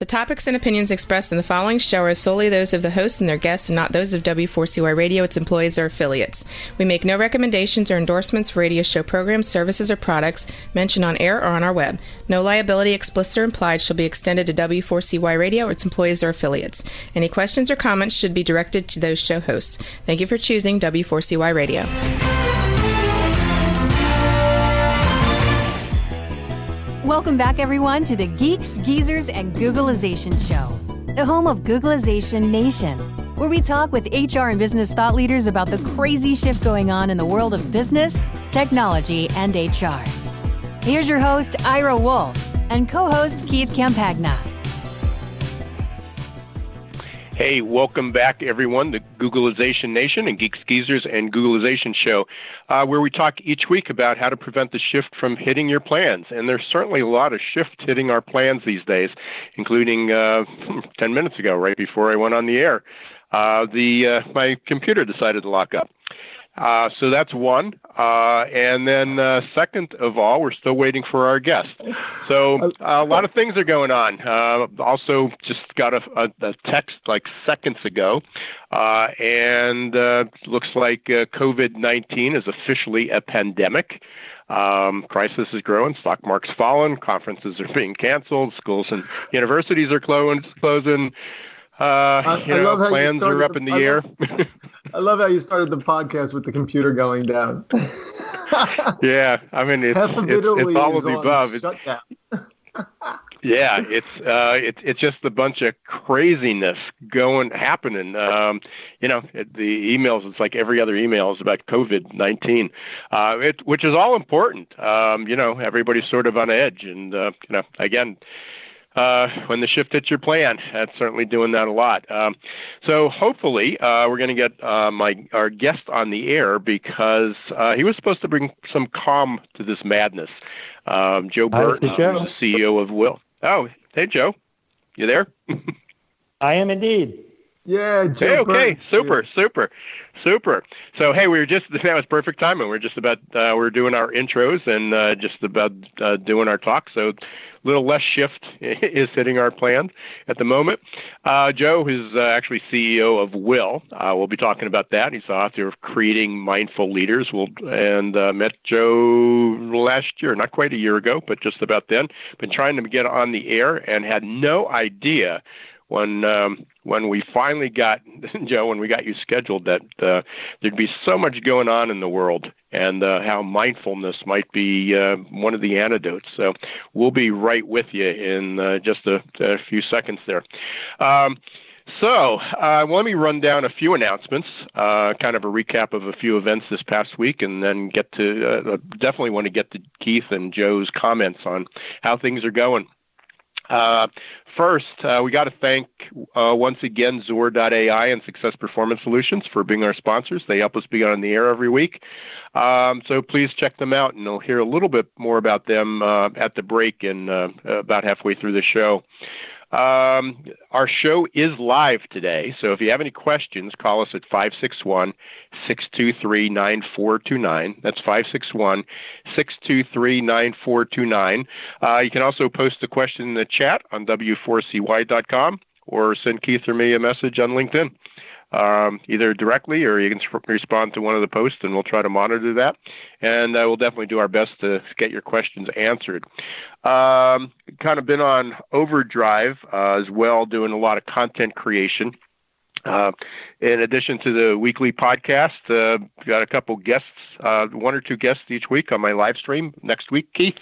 The topics and opinions expressed in the following show are solely those of the host and their guests and not those of W4CY Radio, its employees, or affiliates. We make no recommendations or endorsements for radio show programs, services, or products mentioned on air or on our web. No liability, explicit or implied, shall be extended to W4CY Radio or its employees or affiliates. Any questions or comments should be directed to those show hosts. Thank you for choosing W4CY Radio. Welcome back, everyone, to the Geeks, Geezers, and Googlization Show, the home of Googlization Nation, where we talk with HR and business thought leaders about the crazy shift going on in the world of business, technology, and HR. Here's your host, Ira Wolf, and co-host Keith Campagna. Hey, welcome back, everyone, to Googlization Nation and Geeks, Geezers, and Googlization Show, where we talk each week about how to prevent the shift from hitting your plans. And there's certainly a lot of shift hitting our plans these days, including 10 minutes ago, right before I went on the air. My computer decided to lock up. So that's one. And then second of all, we're still waiting for our guest. So a lot of things are going on. Also just got a text like seconds ago. And looks like COVID-19 is officially a pandemic. Crisis is growing, stock market's fallen, conferences are being canceled, schools and universities are closing. Plans are up in the air. I love how you started the podcast with the computer going down. Yeah, I mean it's all of the above. Yeah, it's just a bunch of craziness happening. The emails, it's like every other email is about COVID-19, which is all important. Everybody's sort of on edge, and again. When the shift hits your plan, that's certainly doing that a lot. So hopefully we're going to get our guest on the air because he was supposed to bring some calm to this madness. Joe Burton, who's the CEO of Whil. Oh, hey, Joe. You there? I am indeed. Yeah, Joe. Hey, okay, Burton. super. So, hey, that was perfect timing. We're just about, we're doing our intros and just about doing our talk. So a little less shift is hitting our plans at the moment. Joe is actually CEO of Whil. We'll be talking about that. He's the author of Creating Mindful Leaders. Met Joe last year, not quite a year ago, but just about then. Been trying to get on the air and had no idea when we finally got, Joe, when we got you scheduled, that there'd be so much going on in the world and how mindfulness might be one of the antidotes. So we'll be right with you in just a few seconds there. So let me run down a few announcements, kind of a recap of a few events this past week, and then get to definitely want to get to Keith and Joe's comments on how things are going. First, we got to thank, once again, Zor.ai and Success Performance Solutions for being our sponsors. They help us be on the air every week. So please check them out, and you'll hear a little bit more about them at the break and about halfway through the show. Our show is live today, so if you have any questions, call us at 561-623-9429. That's 561-623-9429. You can also post a question in the chat on W4CY.com or send Keith or me a message on LinkedIn. Either directly or you can respond to one of the posts, and we'll try to monitor that. And we'll definitely do our best to get your questions answered. Kind of been on overdrive as well, doing a lot of content creation. In addition to the weekly podcast, got a couple guests, one or two guests each week on my live stream next week. Keith?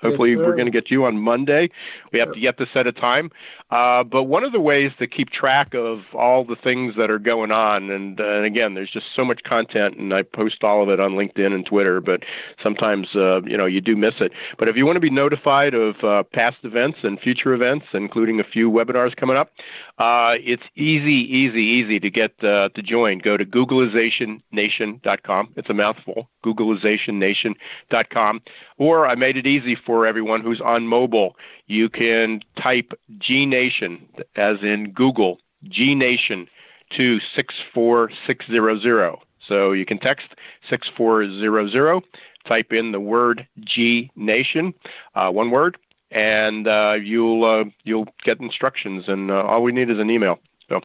Hopefully we're going to get you on Monday. We have to get this at a time. But one of the ways to keep track of all the things that are going on, and again, there's just so much content, and I post all of it on LinkedIn and Twitter, but sometimes, you do miss it. But if you want to be notified of past events and future events, including a few webinars coming up, it's easy to get to join. Go to Googlizationnation.com. It's a mouthful, Googlizationnation.com. Or I made it easy for everyone who's on mobile. You can type G-Nation, as in Google, G-Nation, to 64600. So you can text 6400, type in the word G-Nation, one word, and you'll get instructions, and all we need is an email. So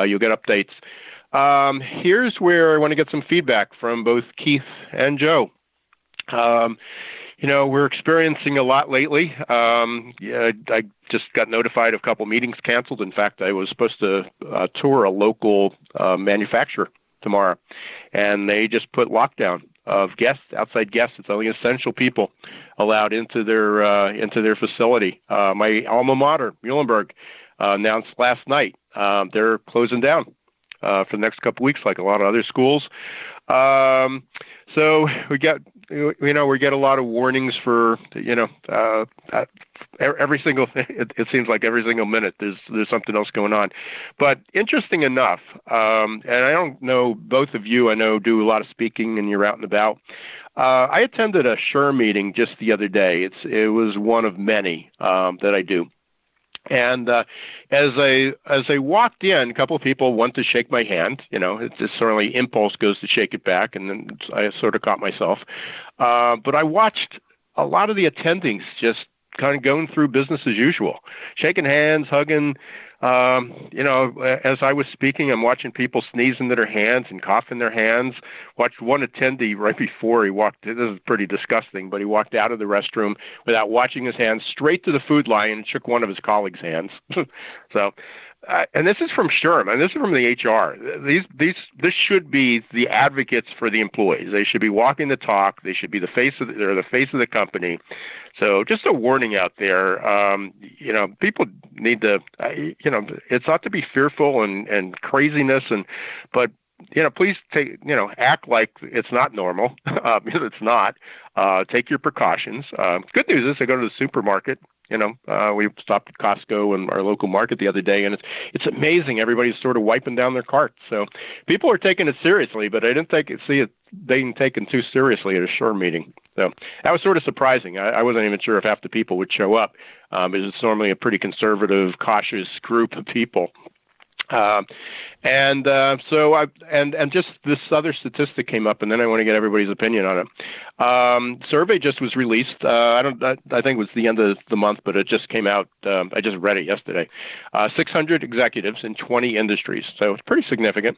you'll get updates. Here's where I want to get some feedback from both Keith and Joe. We're experiencing a lot lately. I just got notified of a couple meetings canceled. In fact, I was supposed to tour a local manufacturer tomorrow, and they just put lockdown of guests, outside guests. It's only essential people allowed into their facility. My alma mater, Muhlenberg, announced last night they're closing down for the next couple of weeks, like a lot of other schools. So we get a lot of warnings for every single. It seems like every single minute there's something else going on. But interesting enough, and I don't know, both of you I know do a lot of speaking and you're out and about. I attended a SHRE meeting just the other day. It was one of many that I do. And as I walked in, a couple of people wanted to shake my hand. It's just certainly impulse goes to shake it back, and then I sort of caught myself. But I watched a lot of the attendings just kind of going through business as usual, shaking hands, hugging. As I was speaking, I'm watching people sneeze into their hands and cough in their hands. Watched one attendee right before he walked. This is pretty disgusting, but he walked out of the restroom without washing his hands, straight to the food line and shook one of his colleagues' hands. So, and this is from SHRM, and this is from the HR. This should be the advocates for the employees. They should be walking the talk. They should be the face of the company. So just a warning out there. People need to. It's not to be fearful and craziness, but please act like it's not normal because it's not. Take your precautions. Good news is I go to the supermarket. We stopped at Costco and our local market the other day, and it's amazing. Everybody's sort of wiping down their carts. So people are taking it seriously, but I didn't see it being taken too seriously at a SHRE meeting. So that was sort of surprising. I wasn't even sure if half the people would show up. It's normally a pretty conservative, cautious group of people. So just this other statistic came up, and then I want to get everybody's opinion on it. Survey just was released. I think it was the end of the month, but it just came out. I just read it yesterday. 600 executives in 20 industries, so it's pretty significant.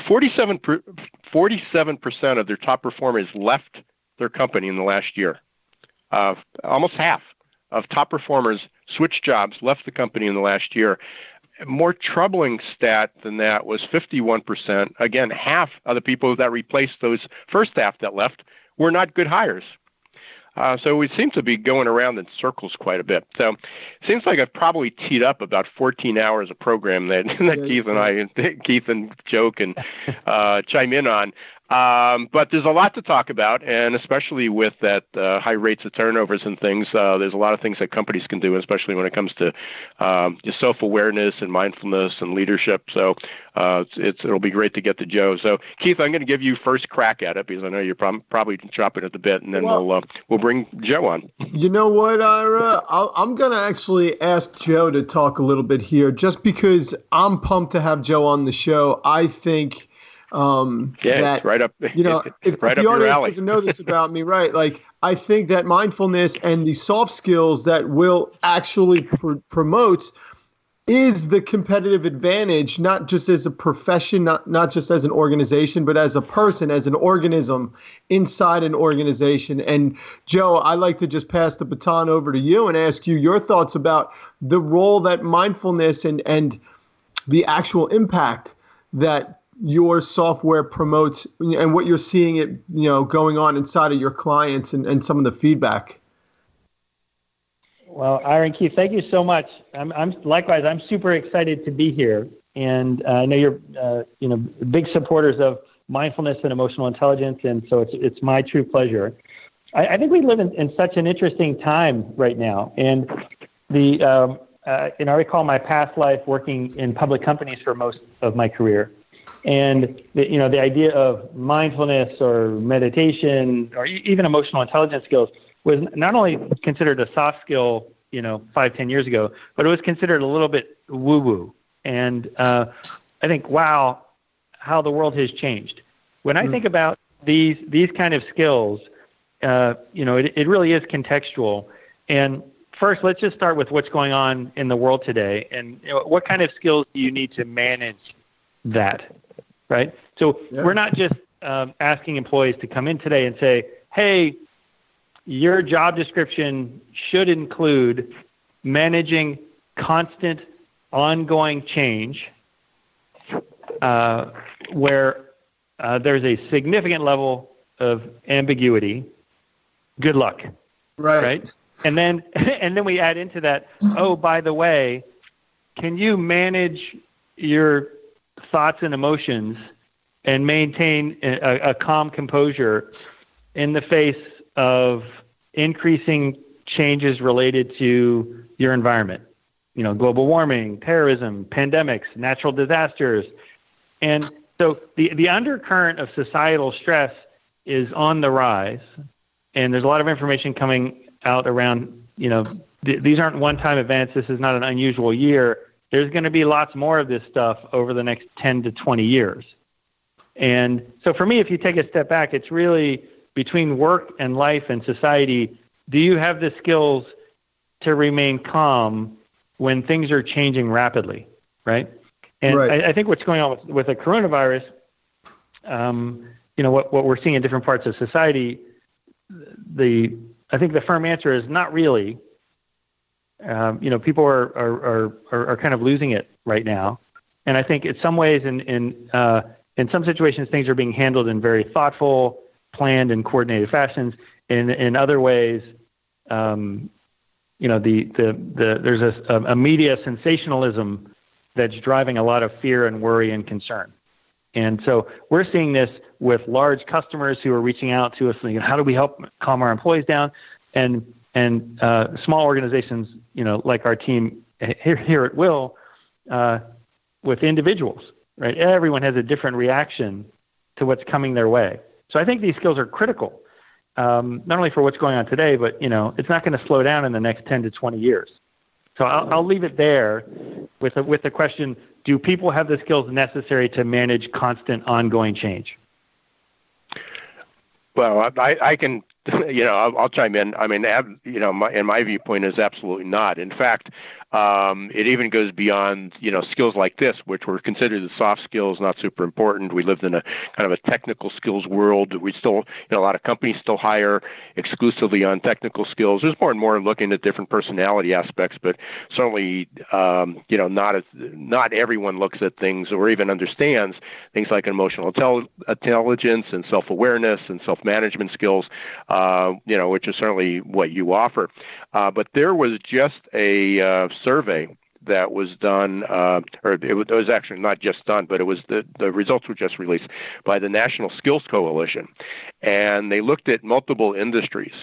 47% of their top performers left their company in the last year. Almost half of top performers switched jobs, left the company in the last year. A more troubling stat than that was 51%. Again, half of the people that replaced those first half that left were not good hires. So we seem to be going around in circles quite a bit. So it seems like I've probably teed up about 14 hours of program that Keith and Joe can chime in on. But there's a lot to talk about, and especially with that high rates of turnovers and things, there's a lot of things that companies can do, especially when it comes to self-awareness and mindfulness and leadership. So it'll be great to get to Joe. So Keith, I'm going to give you first crack at it because I know you're probably chopping at the bit, and then we'll bring Joe on. You know what, Ira? I'm going to actually ask Joe to talk a little bit here, just because I'm pumped to have Joe on the show. I think that, right up, if right the up audience alley. doesn't know this about me, right? Like, I think that mindfulness and the soft skills that Whil actually promotes is the competitive advantage, not just as a profession, not just as an organization, but as a person, as an organism inside an organization. And Joe, I'd like to just pass the baton over to you and ask you your thoughts about the role that mindfulness and the actual impact that your software promotes and what you're seeing it, going on inside of your clients and some of the feedback. Well, Ira and Keith, thank you so much. I'm super excited to be here. And I know you're, big supporters of mindfulness and emotional intelligence. And so it's my true pleasure. I think we live in such an interesting time right now. And I recall my past life working in public companies for most of my career. And the idea of mindfulness or meditation or even emotional intelligence skills was not only considered a soft skill, 5-10 years ago, but it was considered a little bit woo-woo. And I think, wow, how the world has changed. When I think about these kind of skills, it really is contextual. And first, let's just start with what's going on in the world today, and what kind of skills do you need to manage that, right? So we're not just asking employees to come in today and say, hey, your job description should include managing constant, ongoing change where there's a significant level of ambiguity. Good luck. Right? And then we add into that, oh, by the way, can you manage your thoughts and emotions and maintain a calm composure in the face of increasing changes related to your environment? Global warming, terrorism, pandemics, natural disasters. And so the undercurrent of societal stress is on the rise, and there's a lot of information coming out around, these aren't one-time events. This is not an unusual year. There's going to be lots more of this stuff over the next 10 to 20 years. And so for me, if you take a step back, it's really between work and life and society. Do you have the skills to remain calm when things are changing rapidly, right? And I think what's going on with the coronavirus, what we're seeing in different parts of society, I think the firm answer is not really. People are kind of losing it right now, and I think in some ways, in some situations, things are being handled in very thoughtful, planned, and coordinated fashions. In other ways, there's a media sensationalism that's driving a lot of fear and worry and concern. And so we're seeing this with large customers who are reaching out to us, thinking, how do we help calm our employees down? And small organizations, like our team here at Whil, with individuals, right? Everyone has a different reaction to what's coming their way. So I think these skills are critical, not only for what's going on today, but it's not going to slow down in the next 10 to 20 years. So I'll leave it there with the question: do people have the skills necessary to manage constant, ongoing change? Well, I can, I'll chime in. I mean, in my viewpoint is absolutely not. In fact, it even goes beyond, skills like this, which were considered the soft skills, not super important. We lived in a kind of a technical skills world. We still, a lot of companies still hire exclusively on technical skills. There's more and more looking at different personality aspects, but certainly, not everyone looks at things or even understands things like emotional intelligence and self-awareness and self-management skills, which is certainly what you offer. But there was just a survey that was done, or it was actually not just done, but it was the results were just released by the National Skills Coalition, and they looked at multiple industries,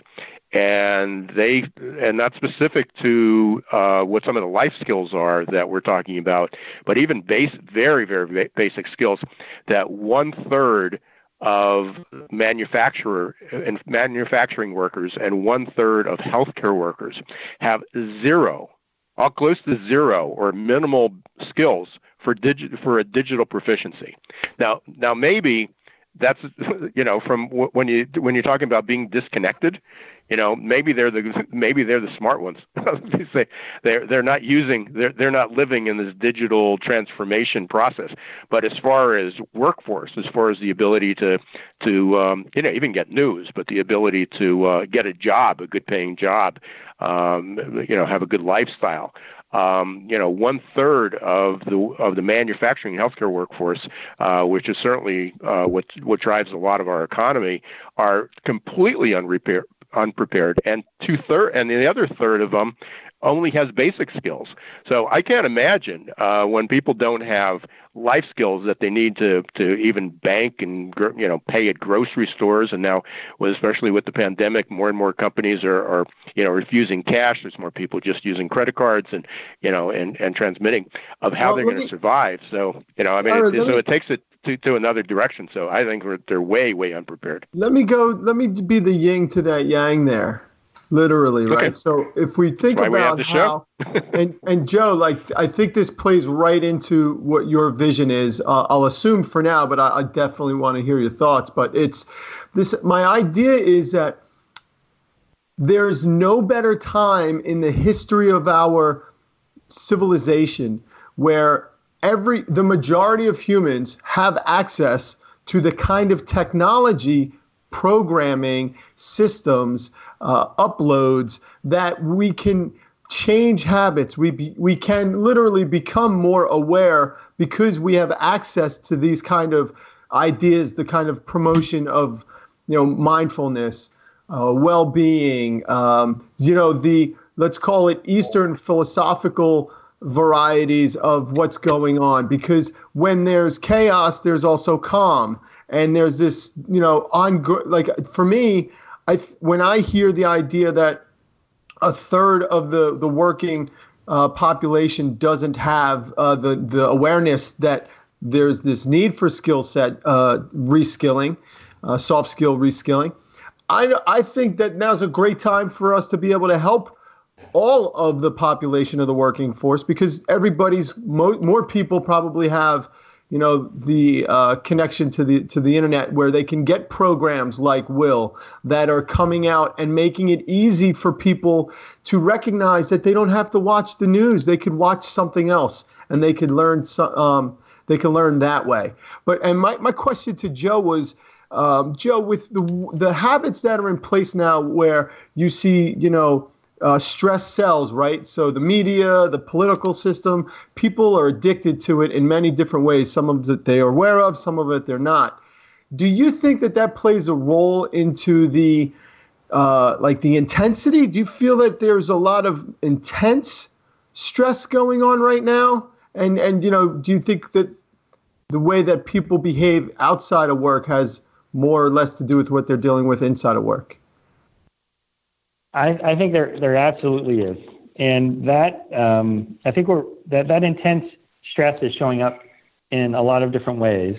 and not specific to what some of the life skills are that we're talking about, but even very, very basic skills, that 1/3 of manufacturing workers and 1/3 of healthcare workers have zero, all close to zero or minimal skills for a digital proficiency. Now maybe that's from when you're talking about being disconnected, maybe they're the smart ones. They say they're not living in this digital transformation process. But as far as workforce, as far as the ability to even get news, but the ability to get a job, a good paying job, have a good lifestyle. 1/3 of the manufacturing and healthcare workforce, which is certainly what drives a lot of our economy, are completely unprepared, and the other third of them only has basic skills. So I can't imagine when people don't have life skills that they need to even bank and pay at grocery stores. And now, especially with the pandemic, more and more companies are refusing cash. There's more people just using credit cards and transmitting of how they're going to survive. So it takes it to another direction. So I think they're way, way unprepared. Let me be the yin to that yang there. Literally, right? Okay. So if we think about how, and Joe, I think this plays right into what your vision is. I'll assume for now, but I definitely want to hear your thoughts. But my idea is that there's no better time in the history of our civilization where the majority of humans have access to the kind of technology, programming, systems, uploads that we can change habits. We can literally become more aware because we have access to these kind of ideas, the kind of promotion of, mindfulness, well-being, let's call it Eastern philosophical varieties of what's going on. Because when there's chaos, there's also calm. And there's this, for me, when I hear the idea that a third of the working population doesn't have the awareness that there's this need for skill set reskilling, soft skill reskilling, I think that now's a great time for us to be able to help all of the population of the working force, because more people probably have the connection to the internet where they can get programs like Whil that are coming out and making it easy for people to recognize that they don't have to watch the news. They could watch something else and they could learn that way. And my question to Joe was, Joe, with the habits that are in place now where you see, stress sells, right? So the media, the political system, people are addicted to it in many different ways. Some of it they are aware of, some of it they're not. Do you think that plays a role into the intensity? Do you feel that there's a lot of intense stress going on right now? And do you think that the way that people behave outside of work has more or less to do with what they're dealing with inside of work? I think there absolutely is, and that I think that intense stress is showing up in a lot of different ways.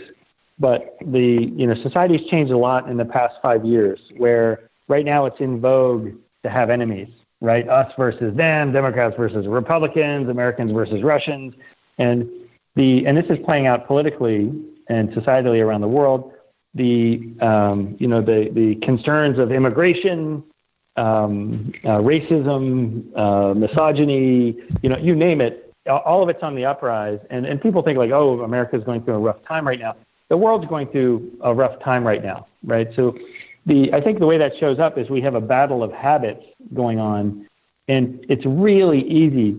But society's changed a lot in the past 5 years, where right now it's in vogue to have enemies, right? Us versus them, Democrats versus Republicans, Americans versus Russians, and this is playing out politically and societally around the world. The concerns of immigration, racism, misogyny, you name it, all of it's on the uprise. And people think like, oh, America's going through a rough time right now. The world's going through a rough time right now, right? So I think the way that shows up is we have a battle of habits going and it's really easy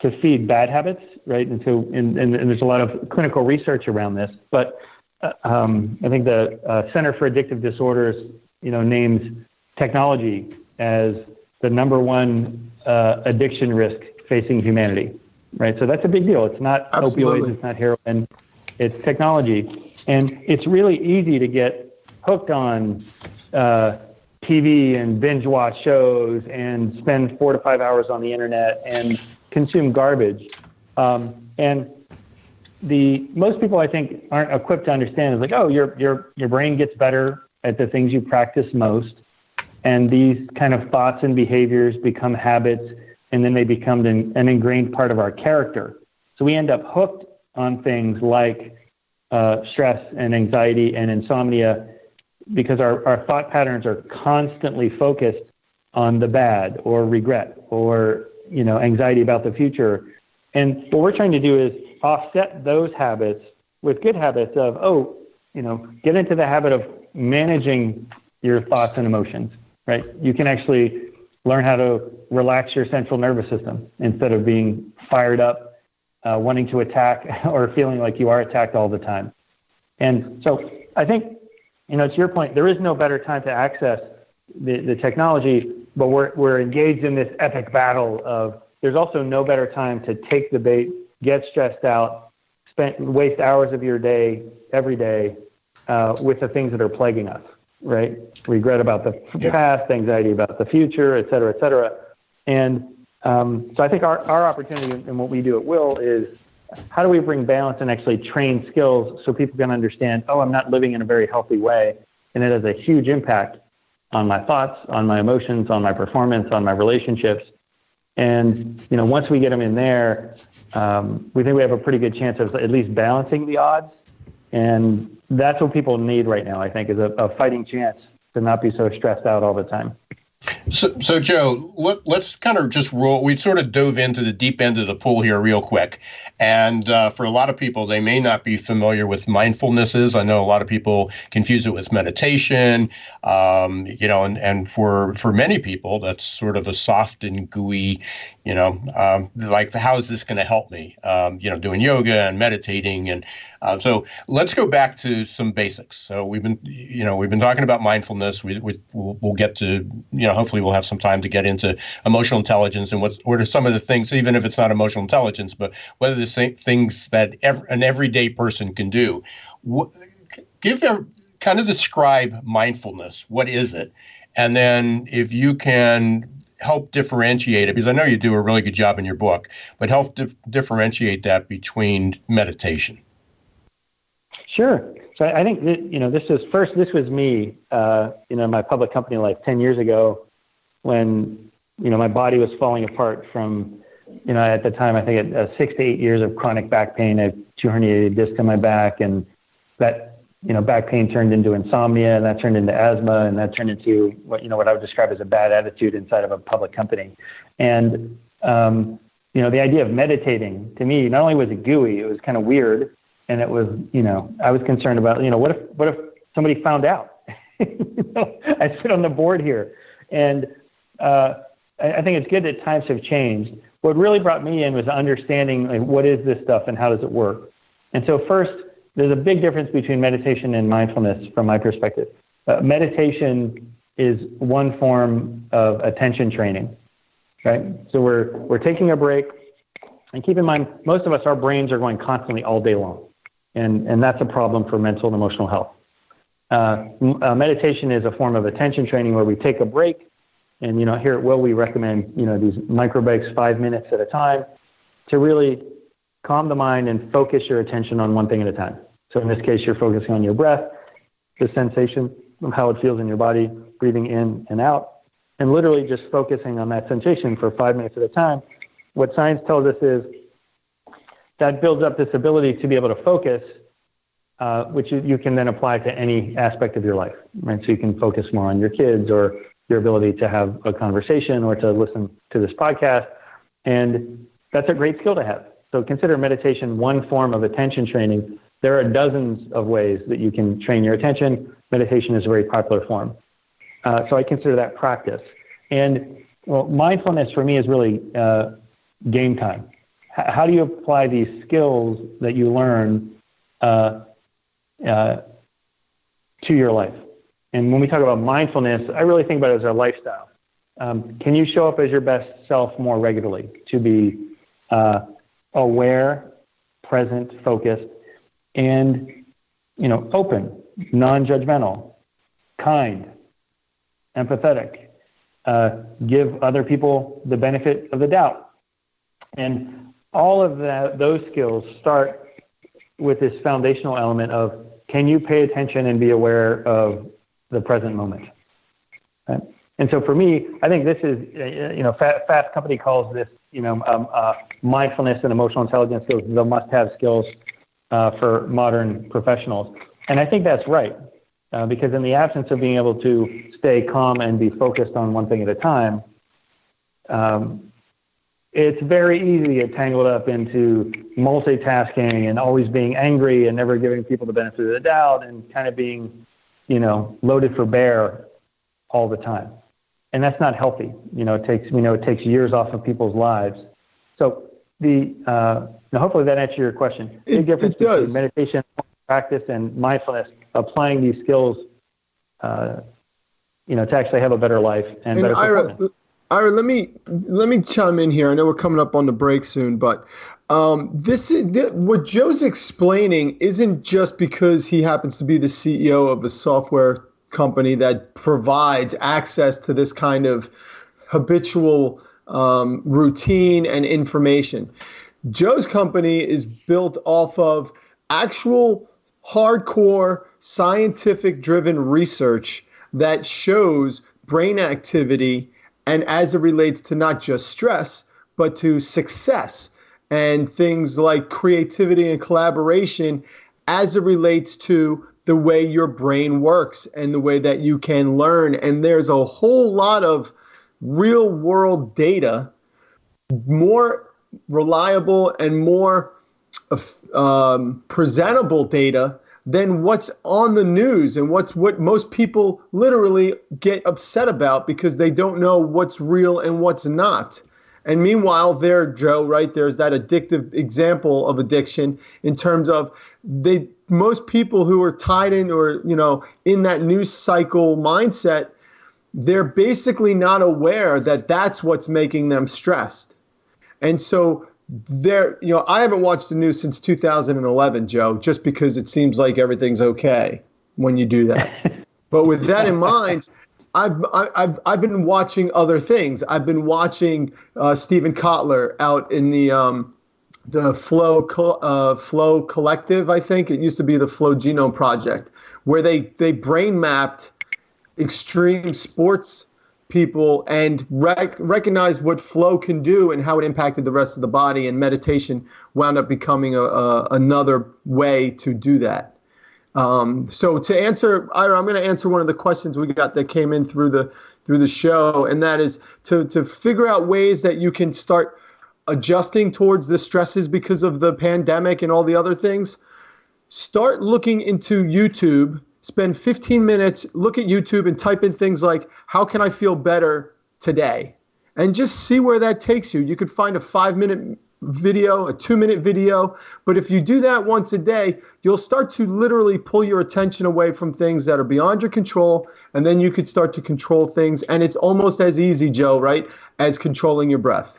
to feed bad habits, right? And so, and there's a lot of clinical research around this, but I think the Center for Addictive Disorders, names technology as the number one addiction risk facing humanity, right? So that's a big deal. It's not opioids, it's not heroin, it's technology. And it's really easy to get hooked on TV and binge watch shows and spend 4 to 5 hours on the internet and consume garbage. And most people, I think, aren't equipped to understand. It's like, oh, your brain gets better at the things you practice most. And these kind of thoughts and behaviors become habits, and then they become an ingrained part of our character. So we end up hooked on things like stress and anxiety and insomnia because our thought patterns are constantly focused on the bad or regret or, anxiety about the future. And what we're trying to do is offset those habits with good habits of, get into the habit of managing your thoughts and emotions. Right? You can actually learn how to relax your central nervous system instead of being fired up, wanting to attack or feeling like you are attacked all the time. And so I think, to your point, there is no better time to access the technology, but we're engaged in this epic battle of there's also no better time to take the bait, get stressed out, waste hours of your day every day with the things that are plaguing us. Right? Regret about the past, anxiety about the future, et cetera, et cetera. And so I think our opportunity in what we do at Whil is how do we bring balance and actually train skills so people can understand, oh, I'm not living in a very healthy way. And it has a huge impact on my thoughts, on my emotions, on my performance, on my relationships. And, once we get them in there, we think we have a pretty good chance of at least balancing the odds. And that's what people need right now, I think, is a fighting chance to not be so stressed out all the time. So Joe, let's kind of just roll. We sort of dove into the deep end of the pool here real quick. And for a lot of people, they may not be familiar with mindfulness. I know a lot of people confuse it with meditation, and for many people, that's sort of a soft and gooey, like how is this going to help me? Doing yoga and meditating. And so let's go back to some basics. So we've been talking about mindfulness. We'll get to, hopefully we'll have some time to get into emotional intelligence and what are some of the things, even if it's not emotional intelligence, but whether the same things that an everyday person can do. Kind of describe mindfulness. What is it? And then if you can help differentiate it, because I know you do a really good job in your book, but help differentiate that between meditation. Sure. So I think that, this was me, in my public company life 10 years ago when, my body was falling apart from, at the time, I think 6 to 8 years of chronic back pain. I had 2 herniated discs in my back, and that, back pain turned into insomnia, and that turned into asthma, and that turned into what I would describe as a bad attitude inside of a public company. And, the idea of meditating to me, not only was it gooey, it was kind of weird. And it was, I was concerned about, what if somebody found out? I sit on the board here. And I think it's good that times have changed. What really brought me in was understanding, like, what is this stuff and how does it work? And so first, there's a big difference between meditation and mindfulness from my perspective. Meditation is one form of attention training, right? So we're taking a break. And keep in mind, most of us, our brains are going constantly all day long. And that's a problem for mental and emotional health. Meditation is a form of attention training where we take a break. And, here at Whil, we recommend, these micro breaks, 5 minutes at a time, to really calm the mind and focus your attention on one thing at a time. So in this case, you're focusing on your breath, the sensation of how it feels in your body, breathing in and out, and literally just focusing on that sensation for 5 minutes at a time. What science tells us is that builds up this ability to be able to focus, which you can then apply to any aspect of your life, right? So you can focus more on your kids or your ability to have a conversation or to listen to this podcast. And that's a great skill to have. So consider meditation one form of attention training. There are dozens of ways that you can train your attention. Meditation is a very popular form. So I consider that practice. And mindfulness for me is really game time. How do you apply these skills that you learn to your life? And when we talk about mindfulness, I really think about it as our lifestyle. Can you show up as your best self more regularly, to be aware, present, focused, and open, non-judgmental, kind, empathetic, give other people the benefit of the doubt? And all of those skills start with this foundational element of, can you pay attention and be aware of the present moment? Right? And so for me, I think this is, Fast Company calls this, mindfulness and emotional intelligence skills, the must-have skills for modern professionals. And I think that's right, because in the absence of being able to stay calm and be focused on one thing at a time, it's very easy to get tangled up into multitasking and always being angry and never giving people the benefit of the doubt and kind of being, loaded for bear all the time. And that's not healthy. It takes years off of people's lives. So hopefully that answers your question. Big difference between meditation practice and mindfulness, applying these skills, to actually have a better life and better performance. Ira, let me chime in here. I know we're coming up on the break soon, but what Joe's explaining isn't just because he happens to be the CEO of a software company that provides access to this kind of habitual routine and information. Joe's company is built off of actual hardcore scientific-driven research that shows brain activity, and as it relates to not just stress, but to success and things like creativity and collaboration as it relates to the way your brain works and the way that you can learn. And there's a whole lot of real world data, more reliable and more presentable data than what's on the news and what most people literally get upset about because they don't know what's real and what's not. And meanwhile, Joe, right, there's that addictive example of addiction in terms of most people who are tied in or, in that news cycle mindset, they're basically not aware that that's what's making them stressed. And so I haven't watched the news since 2011, Joe, just because it seems like everything's okay when you do that. But with that in mind, I've been watching other things. I've been watching Stephen Kotler out in the Flow Collective, I think. It used to be the Flow Genome Project, where they brain mapped extreme sports people and recognized what flow can do and how it impacted the rest of the body. And meditation wound up becoming another way to do that. So to answer, Ira, I'm going to answer one of the questions we got that came in through the show, and that is to figure out ways that you can start adjusting towards the stresses because of the pandemic and all the other things. Start looking into YouTube. Spend 15 minutes, look at YouTube and type in things like, how can I feel better today? And just see where that takes you. You could find a 5-minute video, a 2-minute video. But if you do that once a day, you'll start to literally pull your attention away from things that are beyond your control. And then you could start to control things. And it's almost as easy, Joe, right, as controlling your breath.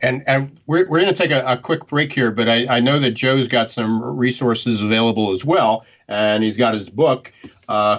And we're going to take a quick break here, but I know that Joe's got some resources available as well. And he's got his book,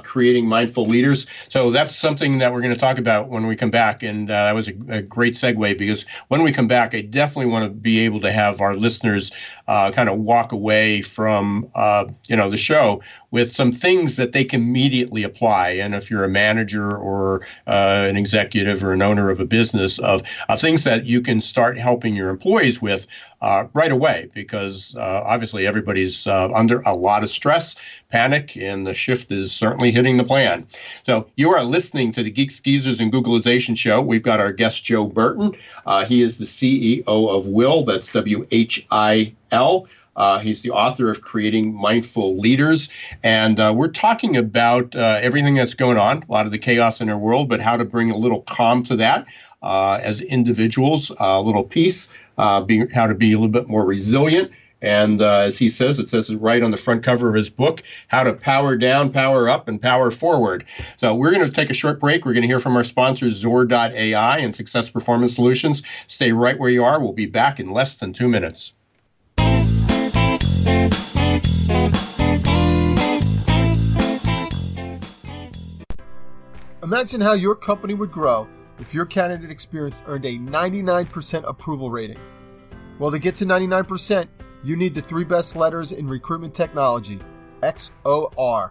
Creating Mindful Leaders. So that's something that we're going to talk about when we come back. And that was a great segue, because when we come back, I definitely want to be able to have our listeners kind of walk away from, the show with some things that they can immediately apply. And if you're a manager or an executive or an owner of a business, of things that you can start helping your employees with right away, because obviously everybody's under a lot of stress, panic, and the shift is certainly hitting the plan. So you are listening to the Geeks, Geezers, and Googlization show. We've got our guest, Joe Burton. He is the CEO of Whil. That's WHIL. He's the author of Creating Mindful Leaders. And we're talking about everything that's going on, a lot of the chaos in our world, but how to bring a little calm to that as individuals, a little peace, how to be a little bit more resilient. And as he says, it says it right on the front cover of his book, how to power down, power up, and power forward. So we're going to take a short break. We're going to hear from our sponsors, Zor.ai and Success Performance Solutions. Stay right where you are. We'll be back in less than 2 minutes. Imagine how your company would grow if your candidate experience earned a 99% approval rating. Well, to get to 99%, you need the 3 best letters in recruitment technology, XOR.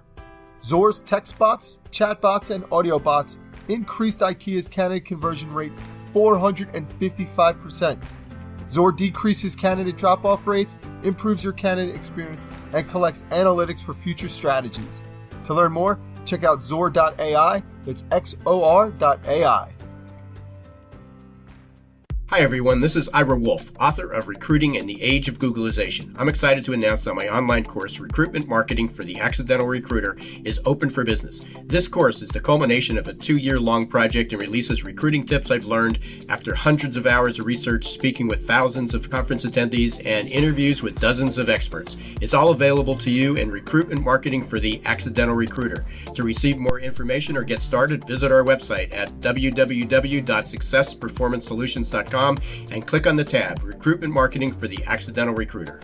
Zor's text bots, chat bots, and audio bots increased IKEA's candidate conversion rate 455%. Zor decreases candidate drop-off rates, improves your candidate experience, and collects analytics for future strategies. To learn more, check out Zor.ai. That's XOR.ai. Hi everyone, this is Ira Wolf, author of Recruiting in the Age of Googlization. I'm excited to announce that my online course, Recruitment Marketing for the Accidental Recruiter, is open for business. This course is the culmination of a 2-year-long project and releases recruiting tips I've learned after hundreds of hours of research, speaking with thousands of conference attendees, and interviews with dozens of experts. It's all available to you in Recruitment Marketing for the Accidental Recruiter. To receive more information or get started, visit our website at www.successperformancesolutions.com and click on the tab, Recruitment Marketing for the Accidental Recruiter.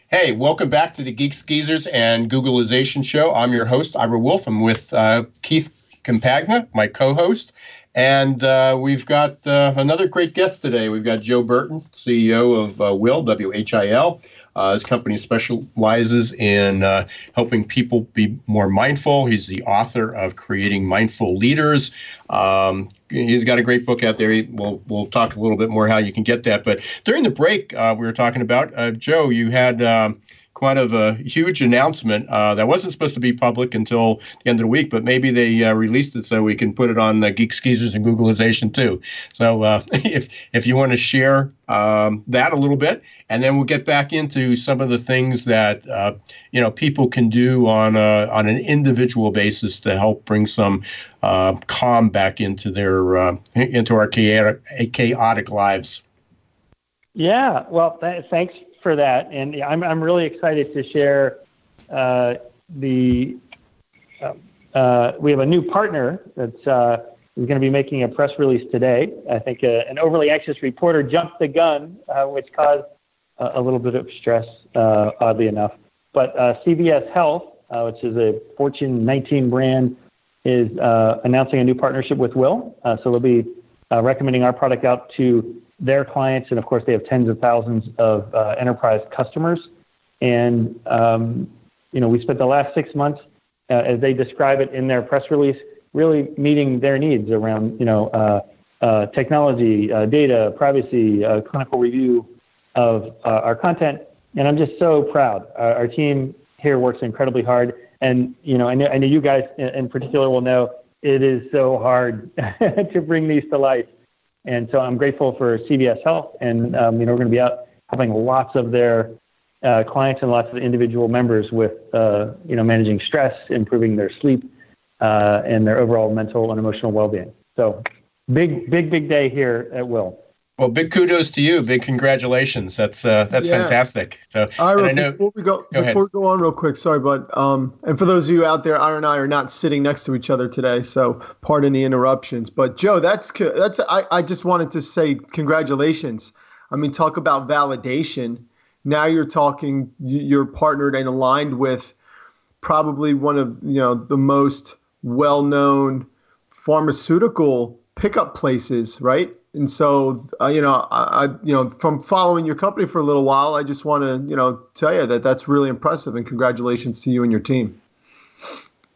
Hey, welcome back to the Geeks, Geezers, and Googlization show. I'm your host, Ira Wolf. I'm with Keith Campagna, my co-host. And we've got another great guest today. We've got Joe Burton, CEO of Whil, WHIL. His company specializes in helping people be more mindful. He's the author of Creating Mindful Leaders. He's got a great book out there. We'll talk a little bit more how you can get that. But during the break, we were talking about, Joe, you had quite of a huge announcement that wasn't supposed to be public until the end of the week, but maybe they released it so we can put it on Geeks Geezers and Googlization too. So if you want to share that a little bit, and then we'll get back into some of the things that people can do on an individual basis to help bring some calm back into their into our chaotic lives. Yeah, well, thanks for that, and I'm really excited to share we have a new partner that's going to be making a press release today. I think an overly anxious reporter jumped the gun, which caused a little bit of stress, oddly enough. But CVS Health, which is a Fortune 19 brand, is announcing a new partnership with Whil. So they'll be recommending our product out to their clients, and of course they have tens of thousands of enterprise customers. And we spent the last 6 months, as they describe it in their press release, really meeting their needs around technology, data, privacy, clinical review of our content. And I'm just so proud. Our team here works incredibly hard, and I know you guys in particular will know it is so hard to bring these to life. And so I'm grateful for CVS Health, and we're going to be out helping lots of their clients and lots of individual members with managing stress, improving their sleep, and their overall mental and emotional well-being. So big day here at Whil. Well, big kudos to you. Big congratulations. That's fantastic. So, Ira, before we go on real quick, sorry, but and for those of you out there, Ira and I are not sitting next to each other today, so pardon the interruptions. But Joe, I just wanted to say congratulations. I mean, talk about validation. Now you're partnered and aligned with probably one of the most well-known pharmaceutical pickup places, right? And so, I from following your company for a little while, I just want to, tell you that that's really impressive, and congratulations to you and your team.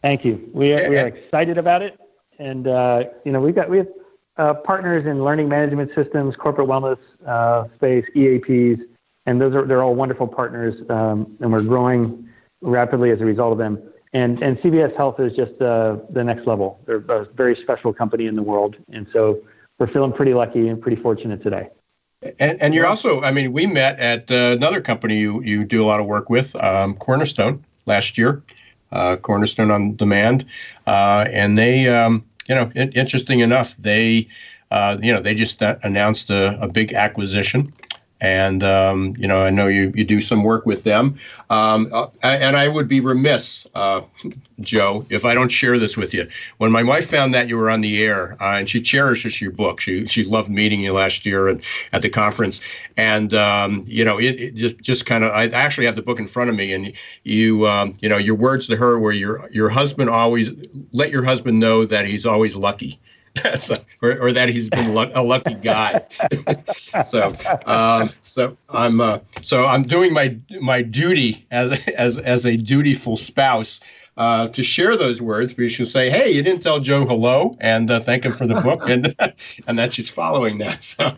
Thank you. We are excited about it, and we have partners in learning management systems, corporate wellness space, EAPs, and they're all wonderful partners, and we're growing rapidly as a result of them. And CVS Health is just the next level. They're a very special company in the world, and so we're feeling pretty lucky and pretty fortunate today. And you're also, we met at another company you do a lot of work with, Cornerstone, last year, Cornerstone on Demand. And they, interesting enough, they just announced a big acquisition. And, I know you do some work with them. And I would be remiss, Joe, if I don't share this with you. When my wife found that you were on the air, and she cherishes your book, she loved meeting you last year and at the conference. And, it just kind of, I actually have the book in front of me, and your words to her were your husband always, let your husband know that he's always lucky. or that he's been a lucky guy. So I'm doing my duty as a dutiful spouse to share those words, because she'll say, "Hey, you didn't tell Joe hello," and thank him for the book, and that she's following that. So,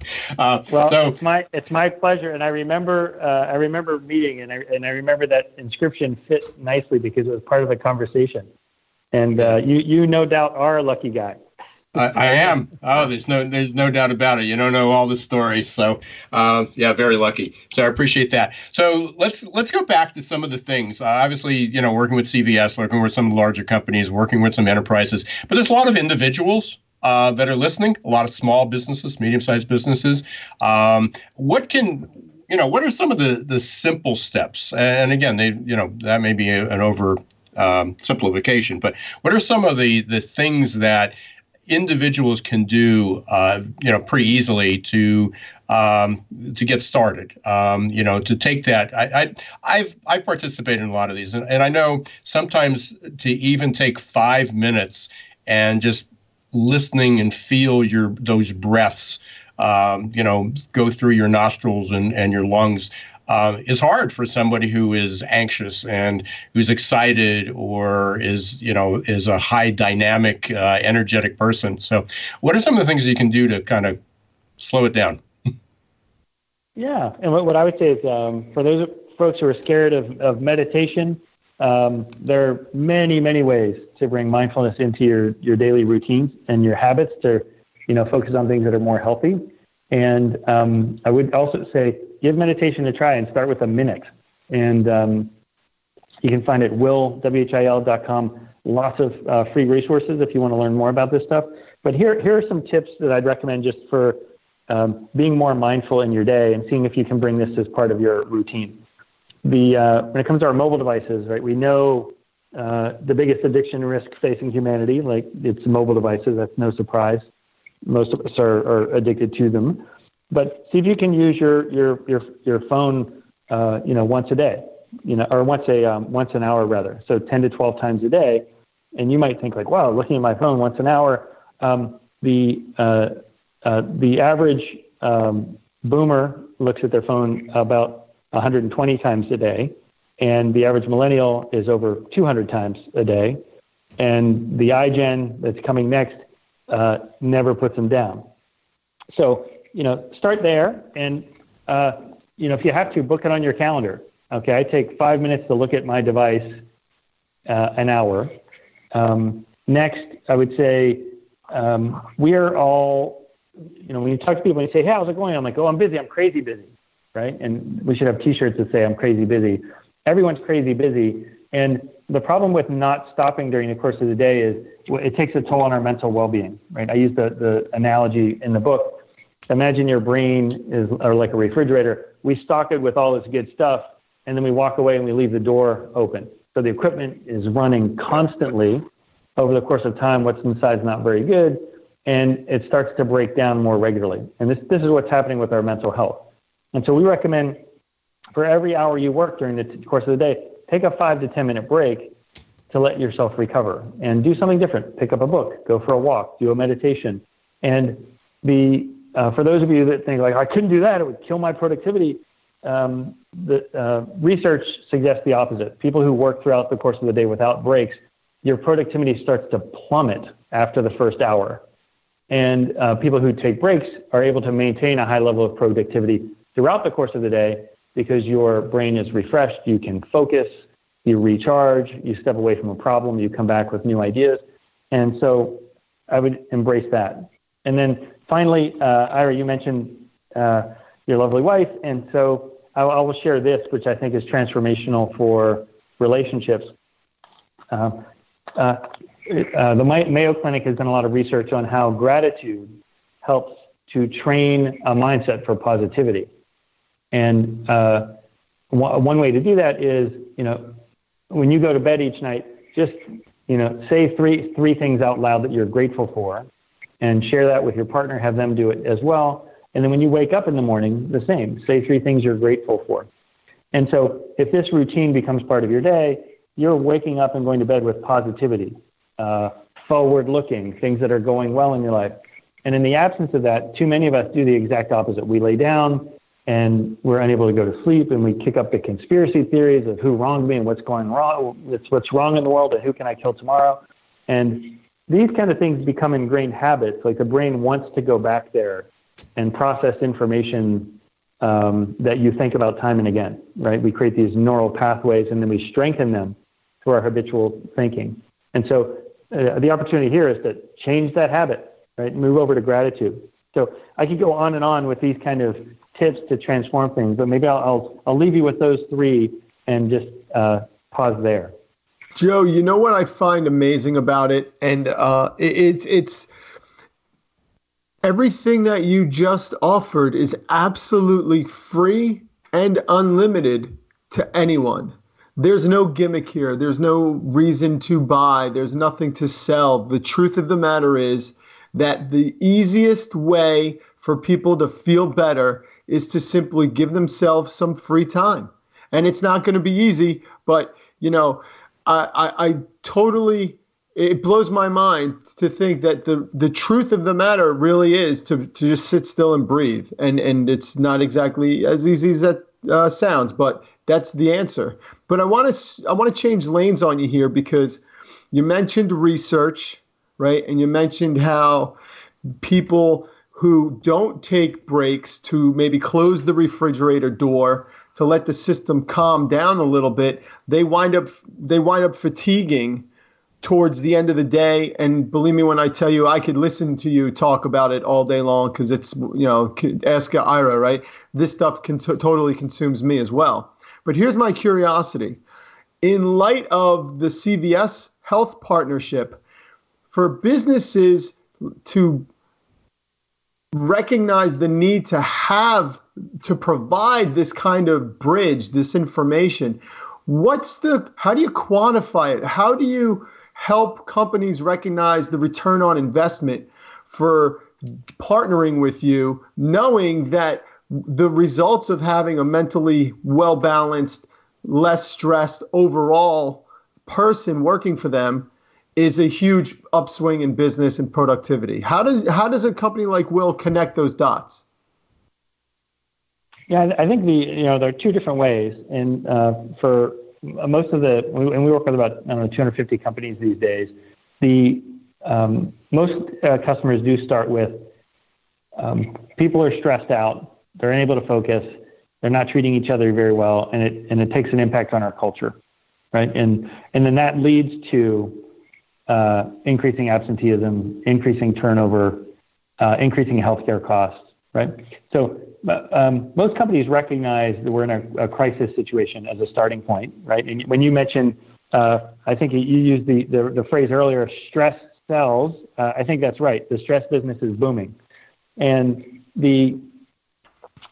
it's my pleasure, and I remember meeting, and I remember that inscription fit nicely because it was part of the conversation, and you no doubt are a lucky guy. I am. Oh, there's no doubt about it. You don't know all the stories. So, very lucky. So I appreciate that. So let's go back to some of the things. Obviously, working with CVS, working with some larger companies, working with some enterprises, but there's a lot of individuals that are listening, a lot of small businesses, medium-sized businesses. What are some of the simple steps? And again, that may be an over simplification, but what are some of the things that individuals can do, pretty easily to get started, to take that. I've participated in a lot of these, and I know sometimes to even take 5 minutes and just listening and feel those breaths, go through your nostrils and your lungs. is hard for somebody who is anxious and who's excited or is a high dynamic, energetic person. So what are some of the things you can do to kind of slow it down? Yeah. And what I would say is for those folks who are scared of meditation, there are many, many ways to bring mindfulness into your daily routines and your habits to, focus on things that are more healthy. And I would also say, give meditation a try and start with a minute. And you can find it Whil.com. Lots of free resources if you want to learn more about this stuff. But here are some tips that I'd recommend just for being more mindful in your day and seeing if you can bring this as part of your routine. When it comes to our mobile devices, right, we know the biggest addiction risk facing humanity, like it's mobile devices. That's no surprise. Most of us are addicted to them. But see if you can use your phone, once a day, or once an hour rather. So 10 to 12 times a day. And you might think like, wow, looking at my phone once an hour. The average boomer looks at their phone about 120 times a day, and the average millennial is over 200 times a day. And the iGen that's coming next never puts them down. So, start there, and, if you have to, book it on your calendar. Okay, I take 5 minutes to look at my device an hour. Next, I would say we are all, when you talk to people and you say, hey, how's it going? I'm like, oh, I'm busy. I'm crazy busy, right? And we should have T-shirts that say I'm crazy busy. Everyone's crazy busy. And the problem with not stopping during the course of the day is it takes a toll on our mental well-being, right? I use the analogy in the book. Imagine your brain is like a refrigerator. We stock it with all this good stuff, and then we walk away and we leave the door open. So the equipment is running constantly. Over the course of time, what's inside is not very good, and it starts to break down more regularly. And this is what's happening with our mental health. And so we recommend for every hour you work during the course of the day, take a 5 to 10 minute break to let yourself recover and do something different. Pick up a book, go for a walk, do a meditation. And for those of you that think like, I couldn't do that, it would kill my productivity. The research suggests the opposite. People who work throughout the course of the day without breaks, your productivity starts to plummet after the first hour. And people who take breaks are able to maintain a high level of productivity throughout the course of the day because your brain is refreshed, you can focus, you recharge, you step away from a problem, you come back with new ideas. And so I would embrace that. And then finally, Ira, you mentioned your lovely wife. And so I will share this, which I think is transformational for relationships. The Mayo Clinic has done a lot of research on how gratitude helps to train a mindset for positivity. And one way to do that is, when you go to bed each night, just, say three things out loud that you're grateful for and share that with your partner, have them do it as well. And then when you wake up in the morning, the same, say 3 things you're grateful for. And so if this routine becomes part of your day, you're waking up and going to bed with positivity, forward-looking, things that are going well in your life. And in the absence of that, too many of us do the exact opposite. We lay down and we're unable to go to sleep, and we kick up the conspiracy theories of who wronged me and what's going wrong, what's wrong in the world and who can I kill tomorrow. And these kind of things become ingrained habits. Like the brain wants to go back there and process information that you think about time and again, right? We create these neural pathways and then we strengthen them through our habitual thinking. And so the opportunity here is to change that habit, right? Move over to gratitude. So I could go on and on with these kind of tips to transform things, but maybe I'll leave you with those 3 and just pause there. Joe, you know what I find amazing about it? And it's everything that you just offered is absolutely free and unlimited to anyone. There's no gimmick here. There's no reason to buy. There's nothing to sell. The truth of the matter is that the easiest way for people to feel better is to simply give themselves some free time. And it's not going to be easy, but, I totally, it blows my mind to think that the truth of the matter really is to just sit still and breathe. And it's not exactly as easy as sounds, but that's the answer. But I want to change lanes on you here, because you mentioned research, right? And you mentioned how people who don't take breaks to maybe close the refrigerator door to let the system calm down a little bit, they wind up fatiguing towards the end of the day. And believe me when I tell you, I could listen to you talk about it all day long, because it's, ask Ira, right? This stuff totally consumes me as well. But here's my curiosity. In light of the CVS Health partnership, for businesses to recognize the need to provide this kind of bridge, this information, how do you quantify it? How do you help companies recognize the return on investment for partnering with you, knowing that the results of having a mentally well-balanced, less stressed overall person working for them is a huge upswing in business and productivity? How does a company like Whil connect those dots? Yeah, I think there are two different ways, and for most of and we work with about 250 companies these days. Most customers do start with people are stressed out, they're unable to focus, they're not treating each other very well, and it takes an impact on our culture, right? And then that leads to increasing absenteeism, increasing turnover, increasing healthcare costs, right? So most companies recognize that we're in a crisis situation as a starting point, right? And when you mentioned, I think you used the phrase earlier, stress sells. I think that's right. The stress business is booming. And the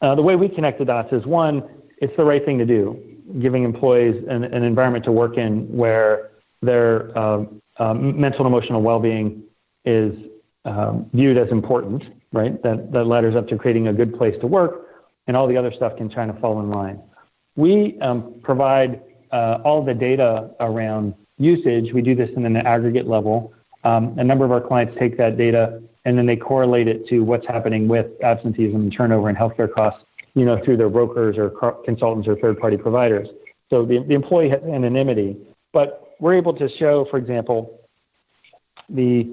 way we connect the dots is, one, it's the right thing to do, giving employees an environment to work in where their mental and emotional well-being is viewed as important, right? That ladders up to creating a good place to work, and all the other stuff can kind of fall in line. We provide all the data around usage. We do this in an aggregate level. A number of our clients take that data and then they correlate it to what's happening with absenteeism and turnover and healthcare costs, through their brokers or consultants or third-party providers. So the employee has anonymity, but we're able to show, for example, the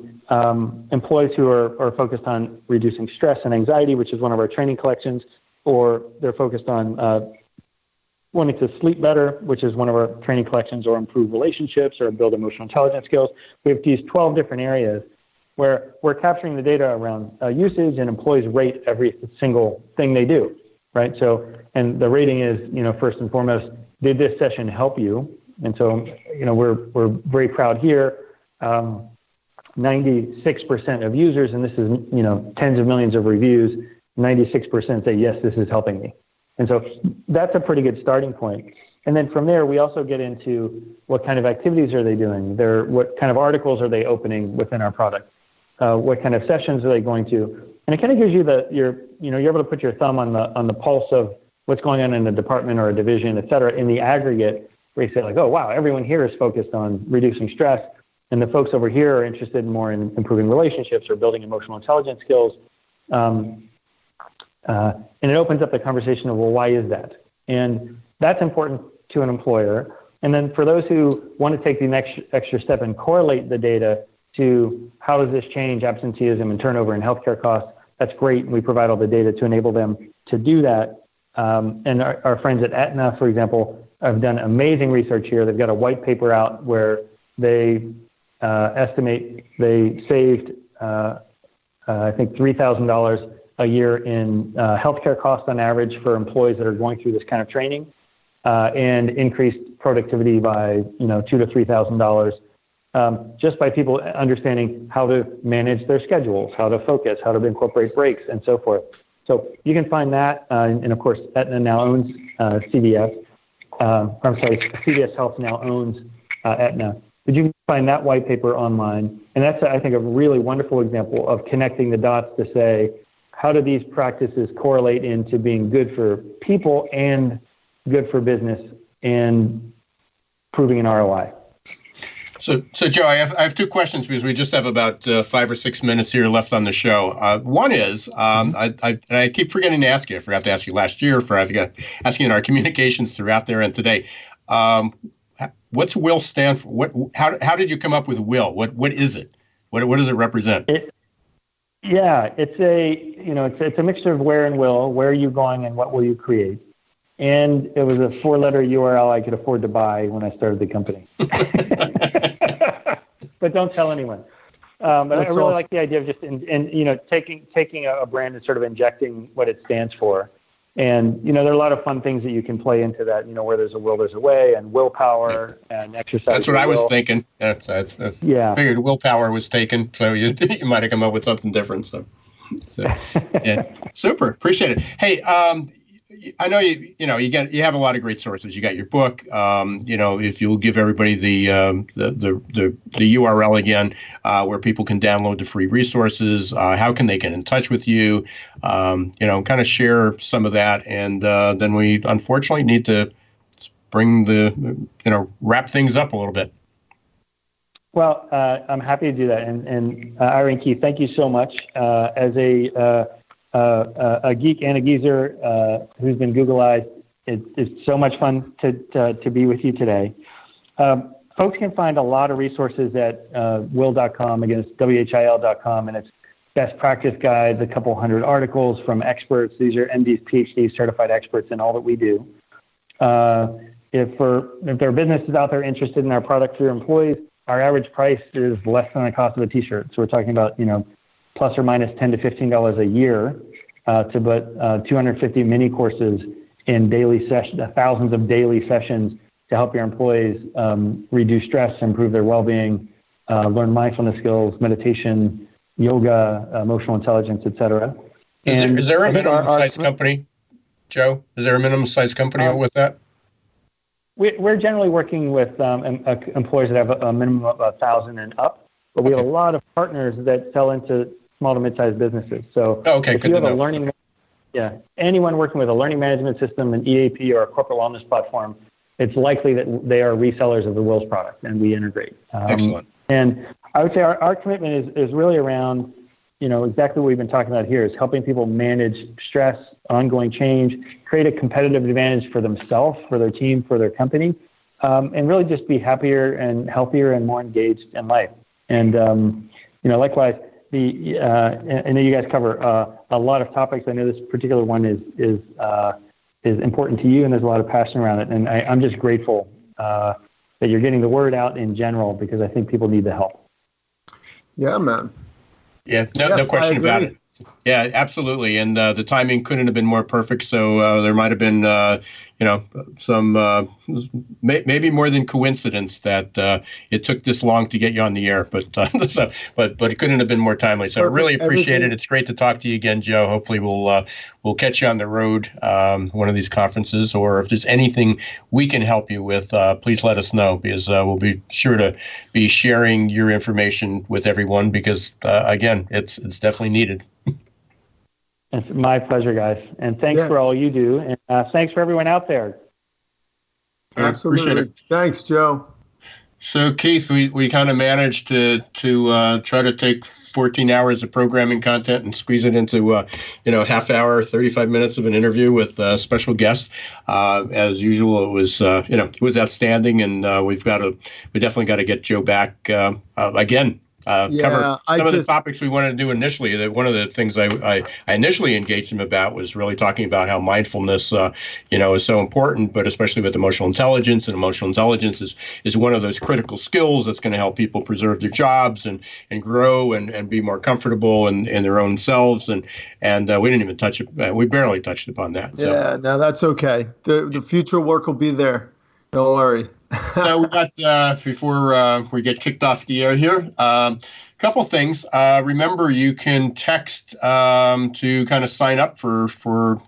employees who are focused on reducing stress and anxiety, which is one of our training collections, or they're focused on wanting to sleep better, which is one of our training collections, or improve relationships or build emotional intelligence skills. We have these 12 different areas where we're capturing the data around usage, and employees rate every single thing they do, right? So, and the rating is, first and foremost, did this session help you? And so, we're very proud here. 96% of users, and this is, tens of millions of reviews, 96% say, yes, this is helping me. And so that's a pretty good starting point. And then from there, we also get into what kind of activities are they doing? What kind of articles are they opening within our product? What kind of sessions are they going to? And it kind of gives you you're able to put your thumb on the pulse of what's going on in a department or a division, et cetera, in the aggregate, where you say like, oh, wow, everyone here is focused on reducing stress. And the folks over here are interested more in improving relationships or building emotional intelligence skills. And it opens up the conversation of, well, why is that? And that's important to an employer. And then for those who want to take the next extra step and correlate the data to how does this change absenteeism and turnover and healthcare costs, that's great. We provide all the data to enable them to do that. And our friends at Aetna, for example, have done amazing research here. They've got a white paper out where they estimate they saved, I think, $3,000 a year in healthcare costs on average for employees that are going through this kind of training, and increased productivity by $2,000 to $3,000 just by people understanding how to manage their schedules, how to focus, how to incorporate breaks, and so forth. So you can find that, and of course, Aetna now owns CVS. CVS Health now owns Aetna. But you can find that white paper online, and that's, I think, a really wonderful example of connecting the dots to say, how do these practices correlate into being good for people and good for business and proving an ROI? So Joe, I have two questions because we just have about 5 or 6 minutes here left on the show. One is, I keep forgetting to ask you. I forgot to ask you last year. I forgot asking in our communications throughout there and today. What's Whil stand for? How did you come up with Whil? What is it? What does it represent? It's a mixture of where and will. Where are you going and what will you create? And it was a 4-letter URL I could afford to buy when I started the company. But don't tell anyone. But I really like the idea of just taking a brand and sort of injecting what it stands for. And there are a lot of fun things that you can play into that. Where there's a will, there's a way, and willpower and exercise. That's what I was thinking. I figured willpower was taken, so you might have come up with something different. So yeah, super. Appreciate it. Hey, I know you have a lot of great sources. You got your book. If you'll give everybody the URL again, where people can download the free resources, how can they get in touch with you? Kind of share some of that, and then we unfortunately need to wrap things up a little bit. Well, I'm happy to do that, and Ira and Keith, thank you so much. As a geek and a geezer who's been Googleized, it's so much fun to be with you today. Folks can find a lot of resources at Whil.com. Again, it's WHIL.com, and it's best practice guides, a couple hundred articles from experts. These are MDs, PhDs, certified experts in all that we do. If there are businesses out there interested in our product for your employees, our average price is less than the cost of a T-shirt. So we're talking about, plus or minus $10 to $15 a year to put 250 mini courses in daily sessions, thousands of daily sessions to help your employees reduce stress, improve their well-being, learn mindfulness skills, meditation, yoga, emotional intelligence, etc. Is there a minimum size company, Joe? Is there a minimum size company with that? We're generally working with employers that have a minimum of 1,000 and up, but we have a lot of partners that sell into small to mid-sized businesses. So if you have anyone working with a learning management system, an EAP, or a corporate wellness platform, it's likely that they are resellers of the Whil's product, and we integrate. Excellent. And I would say our commitment is really around, exactly what we've been talking about here, is helping people manage stress, ongoing change, create a competitive advantage for themselves, for their team, for their company, and really just be happier and healthier and more engaged in life. And, likewise, I know you guys cover a lot of topics. I know this particular one is important to you, and there's a lot of passion around it. And I'm just grateful that you're getting the word out in general, because I think people need the help. Yeah, man. Yeah, no question about it. Yeah, absolutely. And the timing couldn't have been more perfect. So there might have been, some maybe more than coincidence that it took this long to get you on the air. But but it couldn't have been more timely. So Perfect. I really appreciate it. It's great to talk to you again, Joe. Hopefully we'll catch you on the road, one of these conferences, or if there's anything we can help you with, please let us know, because we'll be sure to be sharing your information with everyone, because again, it's definitely needed. It's my pleasure, guys. And thanks for all you do. And thanks for everyone out there. Absolutely. Appreciate it. Thanks, Joe. So, Keith, we kind of managed to try to take 14 hours of programming content and squeeze it into half hour, 35 minutes of an interview with a special guest. As usual, it was it was outstanding, and we definitely got to get Joe back again. Cover some of the topics we wanted to do initially. That one of the things I initially engaged him about was really talking about how mindfulness, is so important, but especially with emotional intelligence. And emotional intelligence is one of those critical skills that's going to help people preserve their jobs and grow and be more comfortable in their own selves. And we didn't even touch it. We barely touched upon that. So. Yeah, no, that's okay. The future work will be there. Don't worry. So we got before we get kicked off the air here, a couple things. Remember, you can text to kind of sign up for future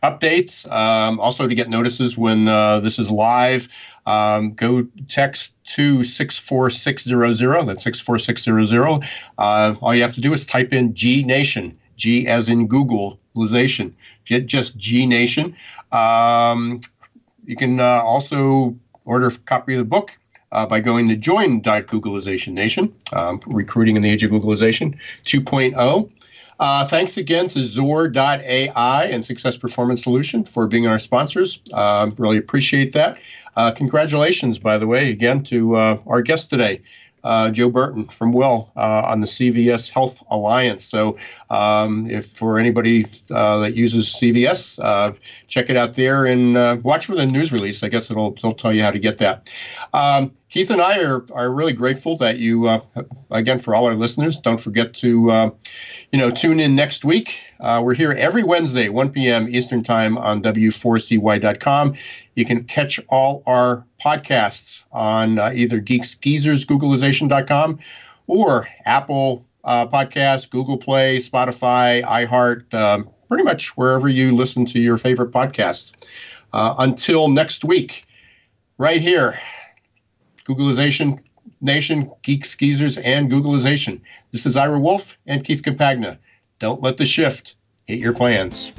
updates. Also to get notices when this is live. Go text to 64600. That's 64600. All you have to do is type in G Nation, G as in Googlization, just G Nation. You can also order a copy of the book. by going to join.googlization nation, recruiting in the age of Googlization 2.0. Thanks again to Zor.ai and Success Performance Solution for being our sponsors. Really appreciate that. Congratulations, by the way, again to our guest today, Joe Burton from Whil on the CVS Health Alliance. So if for anybody that uses CVS, check it out there and watch for the news release. I guess it'll tell you how to get that. Keith and I are really grateful that you, again, for all our listeners, don't forget to, tune in next week. We're here every Wednesday, 1 p.m. Eastern Time on W4CY.com. You can catch all our podcasts on either Geeks Geezers, Googlization.com, or Apple Podcasts, Google Play, Spotify, iHeart, pretty much wherever you listen to your favorite podcasts. Until next week, right here, Googlization Nation, Geeks, Geezers, and Googlization. This is Ira Wolf and Keith Campagna. Don't let the shift hit your plans.